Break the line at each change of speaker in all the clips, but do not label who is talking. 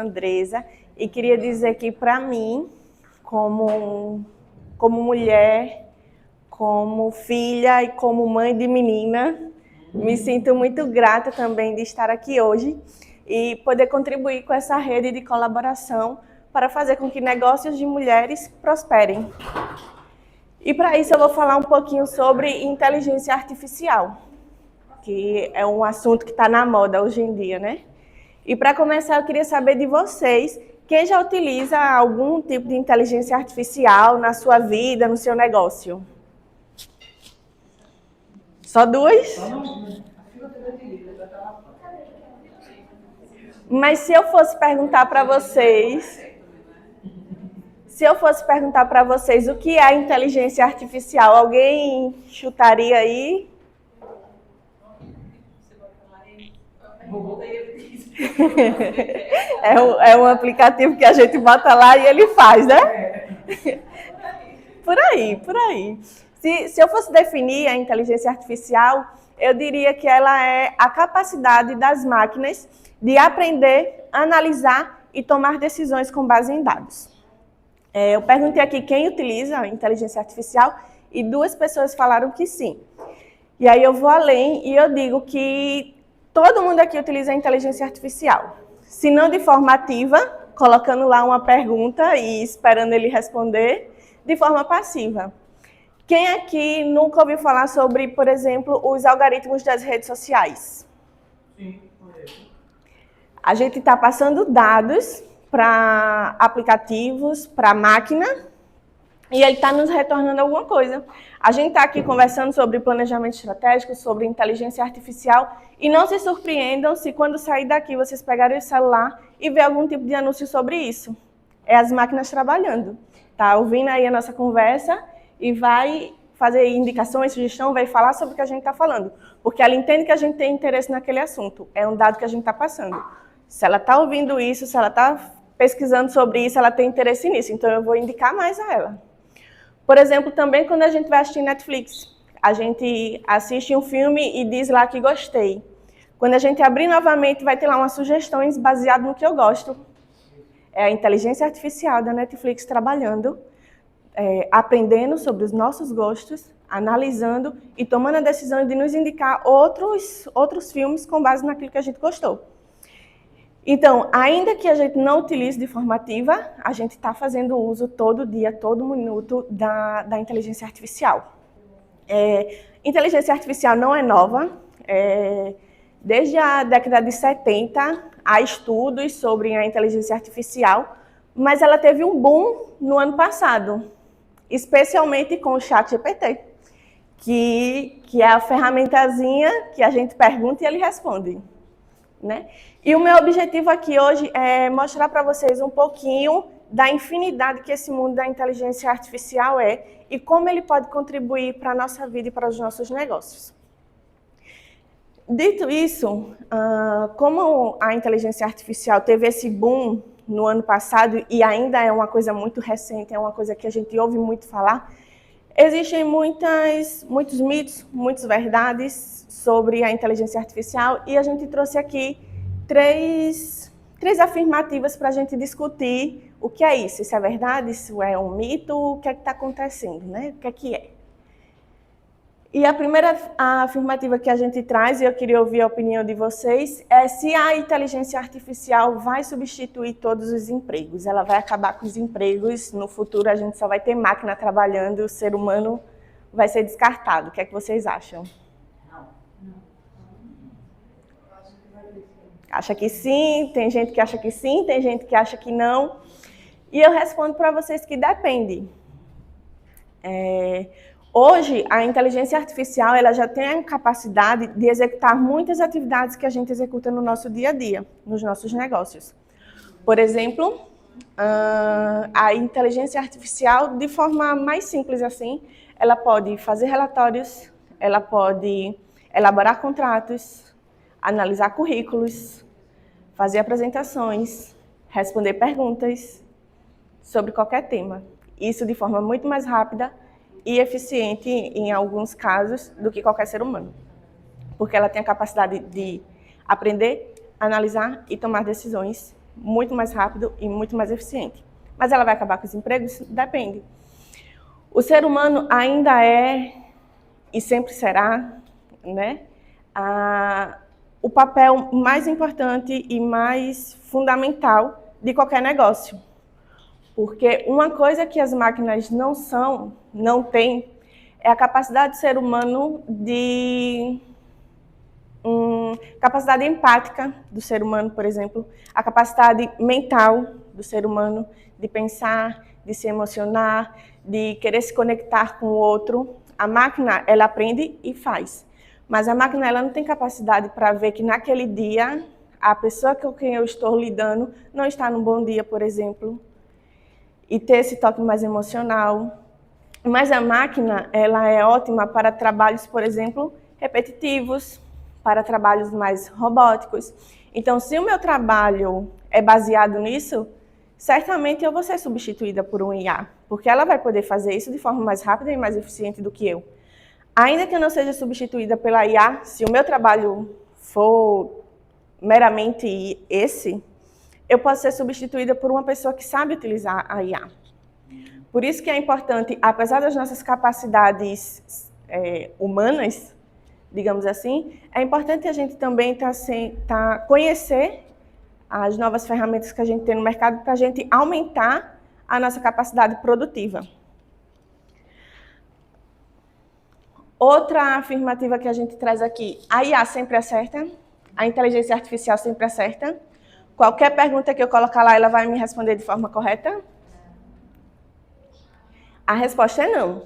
Andresa, e queria dizer que, para mim, como mulher, como filha e como mãe de menina, me sinto muito grata também de estar aqui hoje e poder contribuir com essa rede de colaboração para fazer com que negócios de mulheres prosperem. E para isso eu vou falar um pouquinho sobre inteligência artificial, que é um assunto que está na moda hoje em dia, né? E para começar, eu queria saber de vocês, quem já utiliza algum tipo de inteligência artificial na sua vida, no seu negócio? Só duas? Mas se eu fosse perguntar para vocês, o que é a inteligência artificial, alguém chutaria aí? É um aplicativo que a gente bota lá e ele faz, né? Por aí. Se eu fosse definir a inteligência artificial, eu diria que ela é a capacidade das máquinas de aprender, analisar e tomar decisões com base em dados. Eu perguntei aqui quem utiliza a inteligência artificial e 2 pessoas falaram que sim. E aí eu vou além e eu digo que todo mundo aqui utiliza a inteligência artificial. Se não de forma ativa, colocando lá uma pergunta e esperando ele responder, de forma passiva. Quem aqui nunca ouviu falar sobre, por exemplo, os algoritmos das redes sociais? Sim, conheço. A gente está passando dados para aplicativos, para máquina, e ele está nos retornando alguma coisa. A gente está aqui conversando sobre planejamento estratégico, sobre inteligência artificial, e não se surpreendam se quando sair daqui vocês pegarem o celular e ver algum tipo de anúncio sobre isso. É as máquinas trabalhando. Tá ouvindo aí a nossa conversa e vai fazer indicações, sugestão, vai falar sobre o que a gente está falando. Porque ela entende que a gente tem interesse naquele assunto. É um dado que a gente está passando. Se ela está ouvindo isso, se ela está pesquisando sobre isso, ela tem interesse nisso. Então, eu vou indicar mais a ela. Por exemplo, também quando a gente vai assistir Netflix, a gente assiste um filme e diz lá que gostei. Quando a gente abrir novamente, vai ter lá umas sugestões baseadas no que eu gosto. É a inteligência artificial da Netflix trabalhando, aprendendo sobre os nossos gostos, analisando e tomando a decisão de nos indicar outros filmes com base naquilo que a gente gostou. Então, ainda que a gente não utilize de forma ativa, a gente está fazendo uso todo dia, todo minuto da inteligência artificial. Inteligência artificial não é nova. Desde a década de 70, há estudos sobre a inteligência artificial, mas ela teve um boom no ano passado, especialmente com o ChatGPT, que é a ferramentazinha que a gente pergunta e ele responde, né? E o meu objetivo aqui hoje é mostrar para vocês um pouquinho da infinidade que esse mundo da inteligência artificial é e como ele pode contribuir para a nossa vida e para os nossos negócios. Dito isso, como a inteligência artificial teve esse boom no ano passado e ainda é uma coisa muito recente, é uma coisa que a gente ouve muito falar, existem muitos mitos, muitas verdades sobre a inteligência artificial e a gente trouxe aqui três afirmativas para a gente discutir o que é isso, se é verdade, se é um mito, o que é que está acontecendo, né? O que é. E a primeira afirmativa que a gente traz, e eu queria ouvir a opinião de vocês, é se a inteligência artificial vai substituir todos os empregos. Ela vai acabar com os empregos, no futuro a gente só vai ter máquina trabalhando e o ser humano vai ser descartado. O que é que vocês acham? Acha que sim, tem gente que acha que sim, tem gente que acha que não. E eu respondo para vocês que depende. Hoje, a inteligência artificial ela já tem a capacidade de executar muitas atividades que a gente executa no nosso dia a dia, nos nossos negócios. Por exemplo, a inteligência artificial, de forma mais simples assim, ela pode fazer relatórios, ela pode elaborar contratos, analisar currículos, fazer apresentações, responder perguntas sobre qualquer tema. Isso de forma muito mais rápida e eficiente, em alguns casos, do que qualquer ser humano. Porque ela tem a capacidade de aprender, analisar e tomar decisões muito mais rápido e muito mais eficiente. Mas ela vai acabar com os empregos? Depende. O ser humano ainda é, e sempre será, né, o papel mais importante e mais fundamental de qualquer negócio. Porque uma coisa que as máquinas não têm, é a capacidade do ser humano capacidade empática do ser humano, por exemplo, a capacidade mental do ser humano de pensar, de se emocionar, de querer se conectar com o outro. A máquina, ela aprende e faz. Mas a máquina, ela não tem capacidade para ver que naquele dia a pessoa com quem eu estou lidando não está num bom dia, por exemplo, e ter esse toque mais emocional. Mas a máquina, ela é ótima para trabalhos, por exemplo, repetitivos, para trabalhos mais robóticos. Então, se o meu trabalho é baseado nisso, certamente eu vou ser substituída por um IA, porque ela vai poder fazer isso de forma mais rápida e mais eficiente do que eu. Ainda que eu não seja substituída pela IA, se o meu trabalho for meramente esse, eu posso ser substituída por uma pessoa que sabe utilizar a IA. Por isso que é importante, apesar das nossas capacidades humanas, digamos assim, é importante a gente também conhecer as novas ferramentas que a gente tem no mercado para a gente aumentar a nossa capacidade produtiva. Outra afirmativa que a gente traz aqui, a IA sempre acerta, a inteligência artificial sempre acerta. Qualquer pergunta que eu colocar lá, ela vai me responder de forma correta? A resposta é não.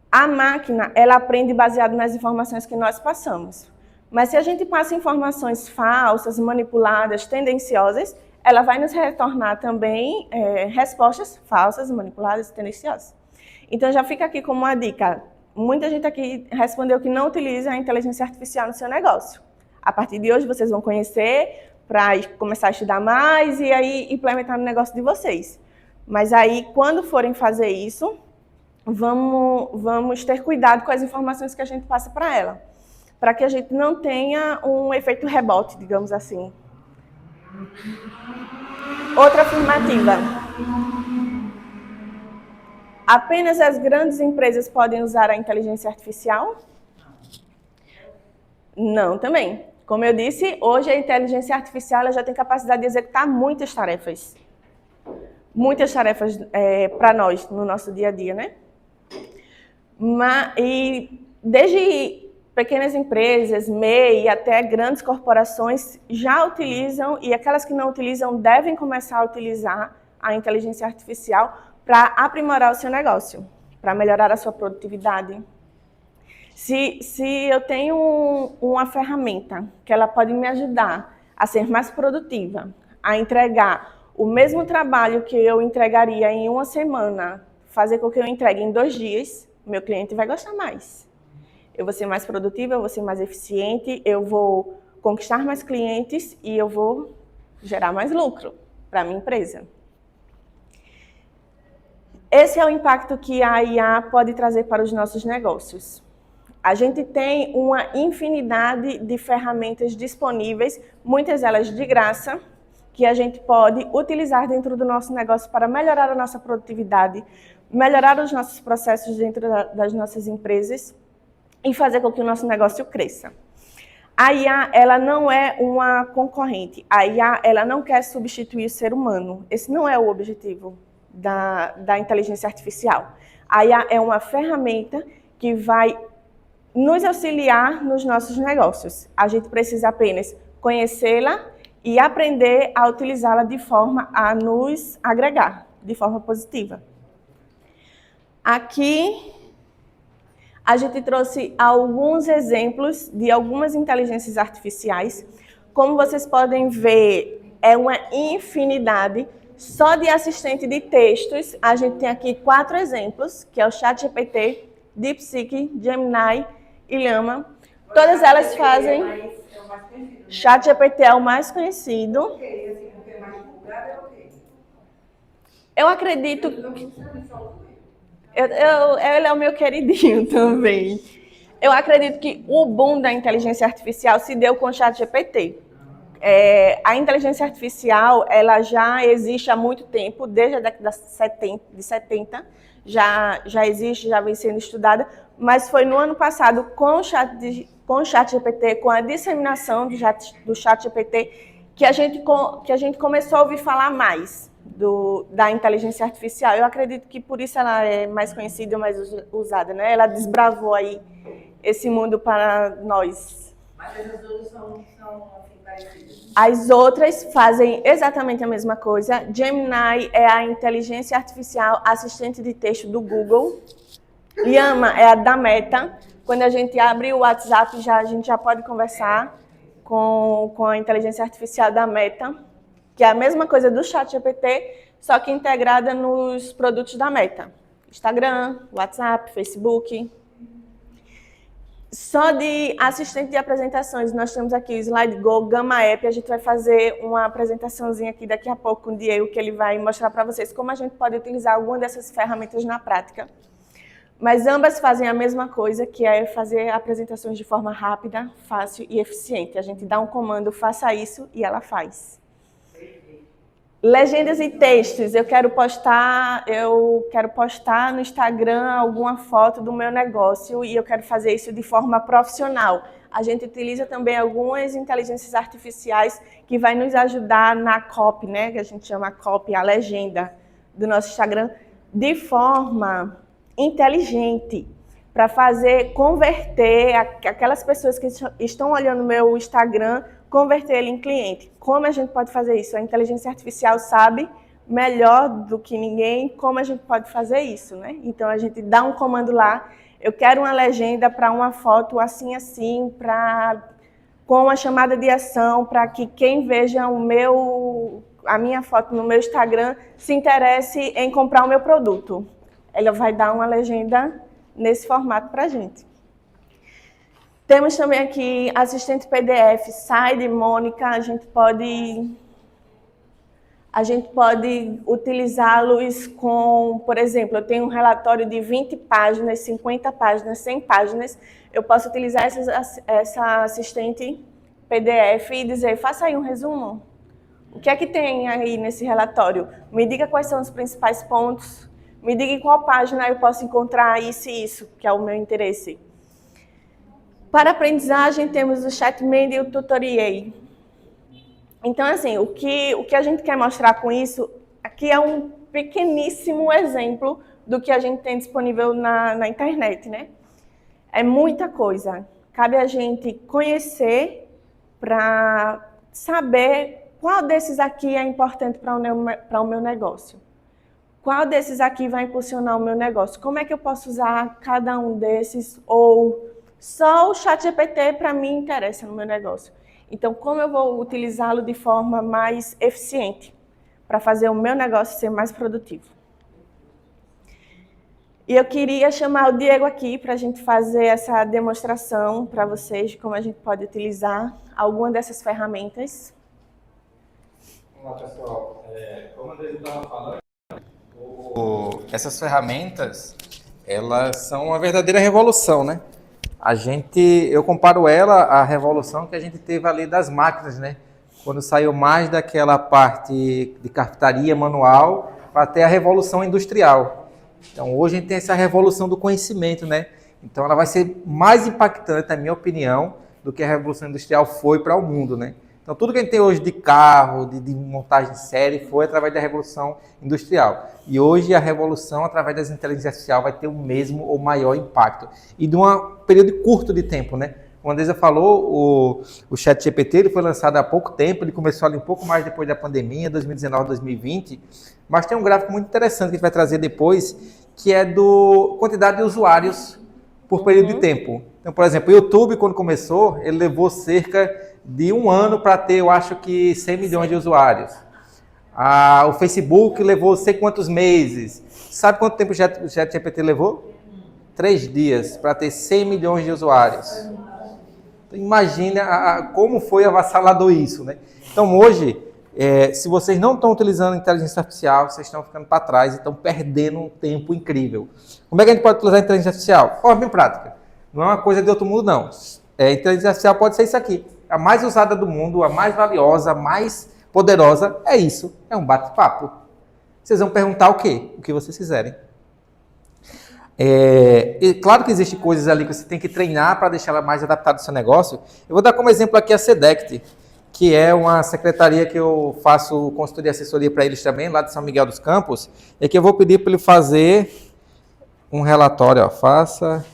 A máquina, ela aprende baseado nas informações que nós passamos. Mas se a gente passa informações falsas, manipuladas, tendenciosas, ela vai nos retornar também respostas falsas, manipuladas e tendenciosas. Então já fica aqui como uma dica. Muita gente aqui respondeu que não utiliza a inteligência artificial no seu negócio. A partir de hoje vocês vão conhecer para começar a estudar mais e aí implementar no negócio de vocês. Mas aí, quando forem fazer isso, vamos ter cuidado com as informações que a gente passa para ela, para que a gente não tenha um efeito rebote, digamos assim. Outra afirmativa. Apenas as grandes empresas podem usar a inteligência artificial? Não, também. Como eu disse, hoje a inteligência artificial ela já tem capacidade de executar muitas tarefas. Muitas tarefas para nós, no nosso dia a dia, né? E desde pequenas empresas, MEI, até grandes corporações já utilizam, e aquelas que não utilizam devem começar a utilizar a inteligência artificial para aprimorar o seu negócio, para melhorar a sua produtividade. Se eu tenho uma ferramenta que ela pode me ajudar a ser mais produtiva, a entregar o mesmo trabalho que eu entregaria em uma semana, fazer com que eu entregue em 2 dias, meu cliente vai gostar mais. Eu vou ser mais produtiva, eu vou ser mais eficiente, eu vou conquistar mais clientes e eu vou gerar mais lucro para a minha empresa. Esse é o impacto que a IA pode trazer para os nossos negócios. A gente tem uma infinidade de ferramentas disponíveis, muitas delas de graça, que a gente pode utilizar dentro do nosso negócio para melhorar a nossa produtividade, melhorar os nossos processos dentro das nossas empresas e fazer com que o nosso negócio cresça. A IA, ela não é uma concorrente. A IA, ela não quer substituir o ser humano. Esse não é o objetivo da inteligência artificial. A IA é uma ferramenta que vai nos auxiliar nos nossos negócios. A gente precisa apenas conhecê-la e aprender a utilizá-la de forma a nos agregar, de forma positiva. Aqui, a gente trouxe alguns exemplos de algumas inteligências artificiais. Como vocês podem ver, é uma infinidade. Só de assistente de textos, a gente tem aqui 4 exemplos, que é o ChatGPT, DeepSeek, Gemini e Llama. Todas elas fazem... ChatGPT é o mais conhecido. Eu acredito... Ele é o meu queridinho também. Eu acredito que o boom da inteligência artificial se deu com o ChatGPT. A inteligência artificial, ela já existe há muito tempo, desde a década de 70, já existe, já vem sendo estudada, mas foi no ano passado, com o ChatGPT, com a disseminação do ChatGPT, que a gente começou a ouvir falar mais da inteligência artificial. Eu acredito que por isso ela é mais conhecida, mais usada, né? Ela desbravou aí esse mundo para nós.
Mas essas outras são assim, parecidas?
As outras fazem exatamente a mesma coisa. Gemini é a inteligência artificial assistente de texto do Google. Llama é a da Meta. Quando a gente abre o WhatsApp, a gente já pode conversar com a inteligência artificial da Meta, que é a mesma coisa do ChatGPT, só que integrada nos produtos da Meta. Instagram, WhatsApp, Facebook. Só de assistente de apresentações, nós temos aqui o SlideGo, Gamma App. A gente vai fazer uma apresentaçãozinha aqui daqui a pouco com o Diego, que ele vai mostrar para vocês como a gente pode utilizar alguma dessas ferramentas na prática. Mas ambas fazem a mesma coisa, que é fazer apresentações de forma rápida, fácil e eficiente. A gente dá um comando, faça isso, e ela faz. Legendas e textos. Eu quero postar no Instagram alguma foto do meu negócio e eu quero fazer isso de forma profissional. A gente utiliza também algumas inteligências artificiais que vai nos ajudar na copy, né? Que a gente chama copy, a legenda do nosso Instagram, de forma inteligente, para converter aquelas pessoas que estão olhando o meu Instagram, converter ele em cliente. Como a gente pode fazer isso? A inteligência artificial sabe melhor do que ninguém como a gente pode fazer isso, né? Então a gente dá um comando lá, eu quero uma legenda para uma foto assim, com uma chamada de ação, para que quem veja a minha foto no meu Instagram se interesse em comprar o meu produto. Ela vai dar uma legenda nesse formato para a gente. Temos também aqui assistente PDF, Side, Mônica. A gente pode utilizá-los com, por exemplo, eu tenho um relatório de 20 páginas, 50 páginas, 100 páginas. Eu posso utilizar essa assistente PDF e dizer, faça aí um resumo. O que é que tem aí nesse relatório? Me diga quais são os principais pontos. Me diga em qual página eu posso encontrar isso e isso, que é o meu interesse. Para aprendizagem, temos o ChatMail e o Tutorial. Então, assim, o que a gente quer mostrar com isso, aqui é um pequeníssimo exemplo do que a gente tem disponível na internet, né? É muita coisa. Cabe a gente conhecer para saber qual desses aqui é importante para o meu negócio. Qual desses aqui vai impulsionar o meu negócio? Como é que eu posso usar cada um desses? Ou só o ChatGPT para mim interessa no meu negócio. Então, como eu vou utilizá-lo de forma mais eficiente para fazer o meu negócio ser mais produtivo? E eu queria chamar o Diego aqui para a gente fazer essa demonstração para vocês de como a gente pode utilizar alguma dessas ferramentas.
Vamos lá, pessoal. Como a Andresa estava falando, essas ferramentas, elas são uma verdadeira revolução, né? Eu comparo ela à revolução que a gente teve ali das máquinas, né? Quando saiu mais daquela parte de carpintaria manual para ter a revolução industrial. Então, hoje a gente tem essa revolução do conhecimento, né? Então, ela vai ser mais impactante, na minha opinião, do que a revolução industrial foi para o mundo, né? Então, tudo que a gente tem hoje de carro, de montagem de série, foi através da Revolução Industrial. E hoje a revolução, através das inteligências artificiais, vai ter o mesmo ou maior impacto. E de um período curto de tempo, né? Como a Andresa falou, o ChatGPT ele foi lançado há pouco tempo, ele começou ali um pouco mais depois da pandemia, 2019, 2020. Mas tem um gráfico muito interessante que a gente vai trazer depois, que é do quantidade de usuários por período de tempo. Então, por exemplo, o YouTube, quando começou, ele levou cerca de um ano para ter, eu acho que 100 milhões de usuários. O Facebook levou sei quantos meses. Sabe quanto tempo o ChatGPT levou? 3 dias para ter 100 milhões de usuários. Então, imagina como foi avassalador isso, né? Então, hoje, se vocês não estão utilizando inteligência artificial, vocês estão ficando para trás e estão perdendo um tempo incrível. Como é que a gente pode utilizar a inteligência artificial? De forma bem prática. Não é uma coisa de outro mundo, não. A inteligência artificial pode ser isso aqui. a mais usada do mundo, a mais valiosa, a mais poderosa, é isso, é um bate-papo. Vocês vão perguntar o quê? O que vocês quiserem. E claro que existem coisas ali que você tem que treinar para deixar ela mais adaptada ao seu negócio. Eu vou dar como exemplo aqui a SEDECT, que é uma secretaria que eu faço consultoria e assessoria para eles também, lá de São Miguel dos Campos. E aqui eu vou pedir para ele fazer um relatório, ó, faça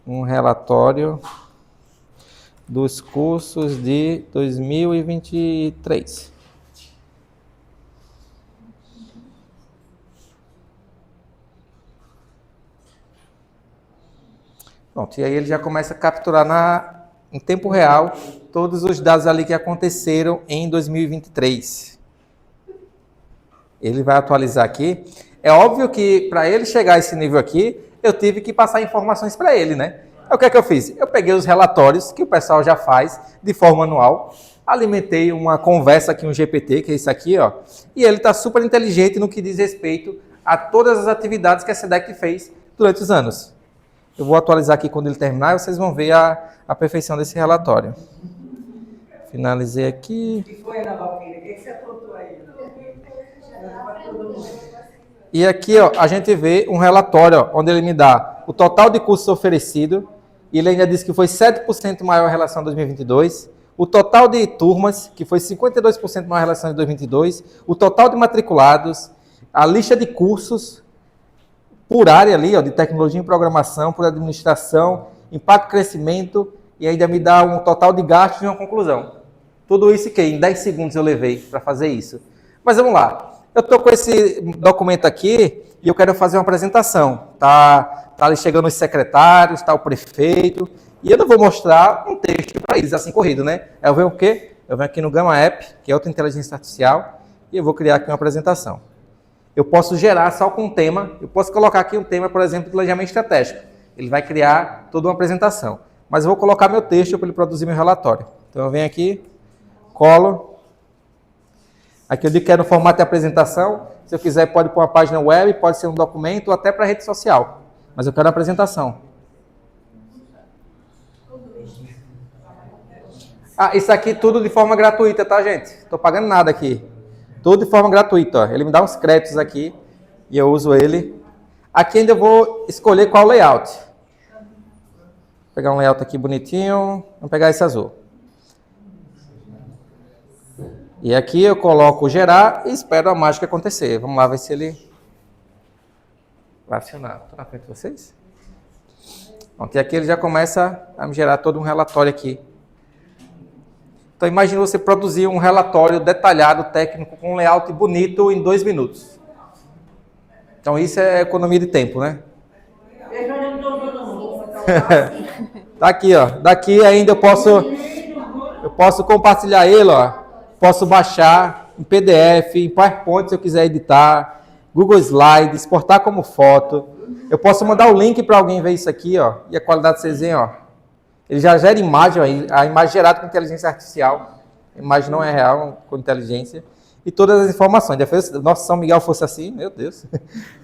um relatório dos cursos de 2023. Pronto, e aí ele já começa a capturar em tempo real todos os dados ali que aconteceram em 2023. Ele vai atualizar aqui. É óbvio que para ele chegar a esse nível aqui, eu tive que passar informações para ele, né? O que é que eu fiz? Eu peguei os relatórios que o pessoal já faz de forma anual, alimentei uma conversa aqui, um GPT, que é isso aqui, ó, e ele está super inteligente no que diz respeito a todas as atividades que a SEDECT fez durante os anos. Eu vou atualizar aqui quando ele terminar e vocês vão ver a perfeição desse relatório. Finalizei aqui.
E foi, Ana Valquíria? O que você apontou aí?
E aqui, ó, a gente vê um relatório, ó, onde ele me dá o total de cursos oferecidos, e ele ainda diz que foi 7% maior em relação a 2022, o total de turmas, que foi 52% maior em relação a 2022, o total de matriculados, a lista de cursos por área ali, ó, de tecnologia e programação, por administração, impacto e crescimento, e ainda me dá um total de gastos e uma conclusão. Tudo isso que em 10 segundos eu levei para fazer isso. Mas vamos lá. Eu estou com esse documento aqui e eu quero fazer uma apresentação. Tá ali chegando os secretários, tá o prefeito, e eu não vou mostrar um texto para eles assim corrido, né? Eu venho o quê? Eu venho aqui no Gama App, que é outra inteligência artificial, e eu vou criar aqui uma apresentação. Eu posso gerar só com um tema, eu posso colocar aqui um tema, por exemplo, de planejamento estratégico. Ele vai criar toda uma apresentação. Mas eu vou colocar meu texto para ele produzir meu relatório. Então eu venho aqui, colo. Aqui eu digo que é no formato de apresentação. Se eu quiser, pode pôr uma página web, pode ser um documento, ou até para rede social. Mas eu quero a apresentação. Isso aqui tudo de forma gratuita, tá, gente? Estou pagando nada aqui. Tudo de forma gratuita, ó. Ele me dá uns créditos aqui e eu uso ele. Aqui ainda eu vou escolher qual layout. Vou pegar um layout aqui bonitinho. Vamos pegar esse azul. E aqui eu coloco gerar e espero a mágica acontecer. Vamos lá ver se ele vai acionar. Estou na frente de vocês? Pronto, e aqui ele já começa a me gerar todo um relatório aqui. Então imagine você produzir um relatório detalhado, técnico, com um layout bonito em 2 minutos. Então isso é economia de tempo, né? Tá aqui, ó. Daqui ainda eu posso compartilhar ele, ó. Posso baixar em PDF, em PowerPoint se eu quiser editar, Google Slides, exportar como foto. Eu posso mandar o link para alguém ver isso aqui, ó. E a qualidade vocês veem, ó. Ele já gera imagem, ó, a imagem gerada com inteligência artificial. A imagem não é real com inteligência. E todas as informações. Nossa, se São Miguel fosse assim, meu Deus.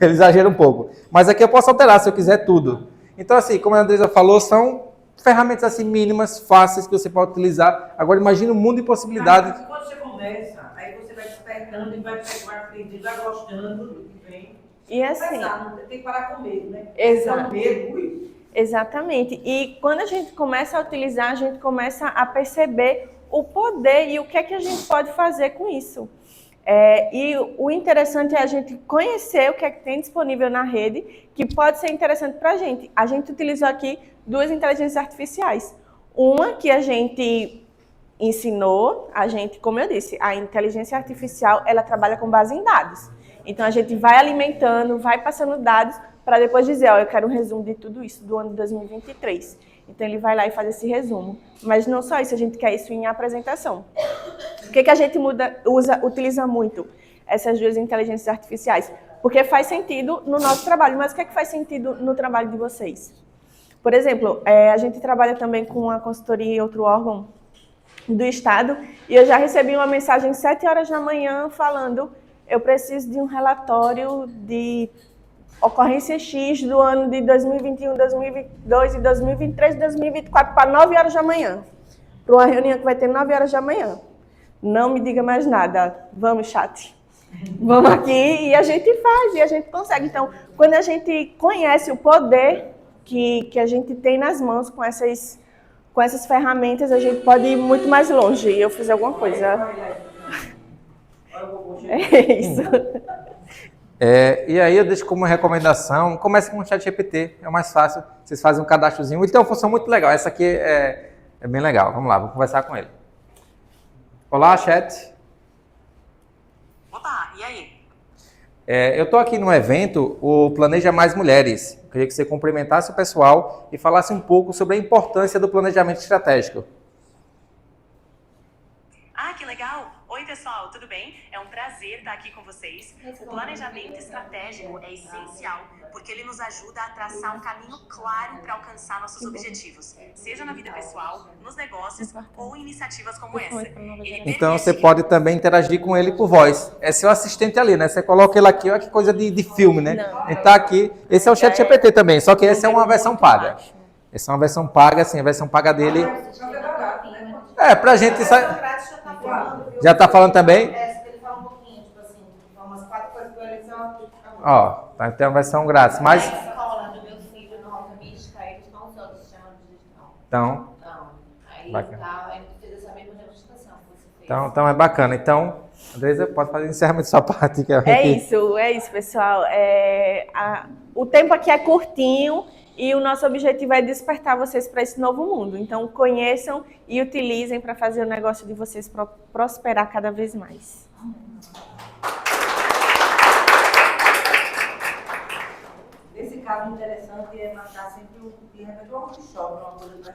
Ele exagera um pouco. Mas aqui eu posso alterar se eu quiser tudo. Então, assim, como a Andresa falou, são ferramentas assim mínimas, fáceis, que você pode utilizar. Agora, imagina um mundo de possibilidades.
Quando você conversa, aí você vai despertando e vai aprendendo, vai gostando do que vem.
E assim...
Tem que parar com medo, né?
Exato.
Medo, ui.
Exatamente. E quando a gente começa a utilizar, a gente começa a perceber o poder e o que é que a gente pode fazer com isso. E o interessante é a gente conhecer o que é que tem disponível na rede, que pode ser interessante para a gente. A gente utilizou aqui 2 inteligências artificiais. Uma que a gente ensinou, como eu disse, a inteligência artificial, ela trabalha com base em dados. Então a gente vai alimentando, vai passando dados, para depois dizer, ó, eu quero um resumo de tudo isso do ano de 2023. Então ele vai lá e faz esse resumo. Mas não só isso, a gente quer isso em apresentação. O que a gente utiliza muito? Essas 2 inteligências artificiais. Porque faz sentido no nosso trabalho. Mas o que faz sentido no trabalho de vocês? Por exemplo, a gente trabalha também com a consultoria e outro órgão do Estado. E eu já recebi uma mensagem às 7 horas da manhã falando, eu preciso de um relatório de ocorrência X do ano de 2021, 2022, 2023 e 2024 para 9 horas da manhã. para uma reunião que vai ter 9 horas da manhã. Não me diga mais nada. Vamos, chat. Vamos aqui e a gente faz, e a gente consegue. Então, quando a gente conhece o poder que a gente tem nas mãos com essas ferramentas, a gente pode ir muito mais longe. E eu fiz alguma coisa. É isso.
E aí eu deixo como recomendação, comece com o ChatGPT, é o mais fácil. Vocês fazem um cadastrozinho. Ele tem uma função muito legal. Essa aqui é bem legal. Vamos lá, vou conversar com ele. Olá, chat.
Opa, e aí?
Eu estou aqui no evento, o Planeja Mais Mulheres. Eu queria que você cumprimentasse o pessoal e falasse um pouco sobre a importância do planejamento estratégico.
Ah, que legal! Oi, pessoal, tudo bem? É um prazer estar aqui com vocês. O planejamento estratégico é essencial porque ele nos ajuda a traçar um caminho claro para alcançar nossos objetivos, seja na vida pessoal, nos negócios ou em iniciativas como essa.
Então você pode também interagir com ele por voz. É seu assistente ali, né? Você coloca ele aqui, olha que coisa de filme, né? Ele tá aqui. Esse é o ChatGPT também, só que essa é uma versão paga. Essa é uma versão paga, assim, a versão paga dele. Pra gente. Já tá falando também?
Ele fala um pouquinho, tipo assim, umas 4 coisas para ele são.
Ó, tá, tem uma versão grátis, mas.
Na escola do meu filho no Roca Mística, eles estão usando o sistema digital.
Então,
Aí
bacana.
ele fez essa mesma demonstração que você fez.
Então é bacana. Então, Andresa, pode fazer o encerramento da sua parte. Que
É isso, pessoal. O tempo aqui é curtinho e o nosso objetivo é despertar vocês para esse novo mundo. Então, conheçam e utilizem para fazer o negócio de vocês prosperar cada vez mais.
Nesse caso, interessante é marcar sempre de repente um workshop, uma coisa para